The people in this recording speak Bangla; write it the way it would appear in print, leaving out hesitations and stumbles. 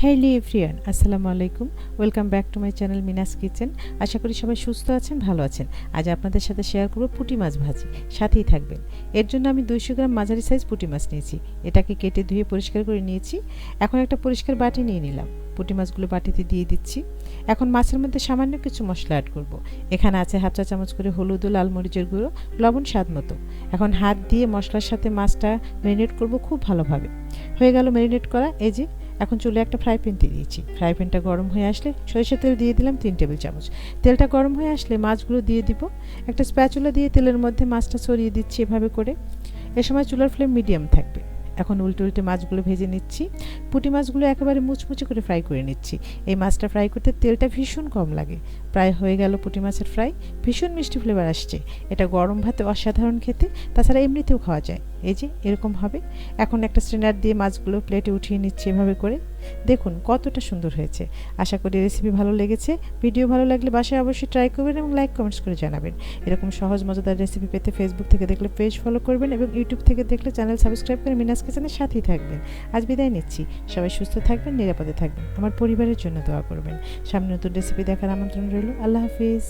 হ্যালো এভরিওয়ান, আসসালামু আলাইকুম। Welcome back to my channel Mina's kitchen. আশা করি সবাই সুস্থ আছেন, ভালো আছেন। আজ আপনাদের সাথে শেয়ার করব পুঁটি মাছ ভাজি, সাথেই থাকবেন। এর জন্য আমি 200 গ্রাম মাঝারি সাইজ পুঁটি মাছ নিয়েছি। এটাকে কেটে ধুয়ে পরিষ্কার করে নিয়েছি। এখন একটা পরিষ্কার বাটি নিয়ে নিলাম, পুঁটি মাছগুলো বাটিতে দিয়ে দিচ্ছি। এখন মাছের মধ্যে সামান্য কিছু মশলা অ্যাড করব। এখানে আছে হাফ চা চামচ করে হলুদ ও লাল মরিচের গুঁড়ো, লবণ স্বাদ মতো। এখন হাত দিয়ে মশলার সাথে মাছটা ম্যারিনেট করব খুব ভালোভাবে। হয়ে গেল ম্যারিনেট করা। এই যে এখন চুলে একটা ফ্রাই প্যান দিয়ে দিয়েছি। ফ্রাই প্যানটা গরম হয়ে আসলে সরিষার তেল দিয়ে দিলাম 3 টেবিল চামচ। তেলটা গরম হয়ে আসলে মাছগুলো দিয়ে দিব। একটা স্প্যাচুলা দিয়ে তেলের মধ্যে মাছটা ছড়িয়ে দিচ্ছি এভাবে করে। এ সময় চুলার ফ্লেম মিডিয়াম থাকবে। এখন উল্টে উল্টে মাছগুলো ভেজে নিচ্ছি। পুঁটি মাছগুলো একেবারে মুচমুচে করে ফ্রাই করে নিচ্ছি। এই মাছটা ফ্রাই করতে তেলটা ভীষণ কম লাগে। প্রায় হয়ে গেল পুঁটি মাছের ফ্রাই। ভীষণ মিষ্টি ফ্লেভার আসছে। এটা গরম ভাতে অসাধারণ খেতে, তাছাড়া এমনিতেও খাওয়া যায়। এই যে এরকম হবে। এখন একটা স্ট্রেনার দিয়ে মাছগুলো প্লেটে উঠিয়ে নিচ্ছি এভাবে করে। দেখুন কতটা সুন্দর হয়েছে। আশা করি রেসিপি ভালো লেগেছে। ভিডিও ভালো লাগলে বাসায় অবশ্যই ট্রাই করবেন এবং লাইক কমেন্টস করে জানাবেন। এরকম সহজ মজাদার রেসিপি পেতে ফেসবুক থেকে দেখলে পেজ ফলো করবেন এবং ইউটিউব থেকে দেখলে চ্যানেল সাবস্ক্রাইব করে মিনাস কিচেনের সাথেই থাকবেন। আজ বিদায় নিচ্ছি। সবাই সুস্থ থাকবেন, নিরাপদে থাকবেন। আমার পরিবারের জন্য দোয়া করবেন। সামনে নতুন রেসিপি দেখার আমন্ত্রণ রইল। আল্লাহ হাফিজ।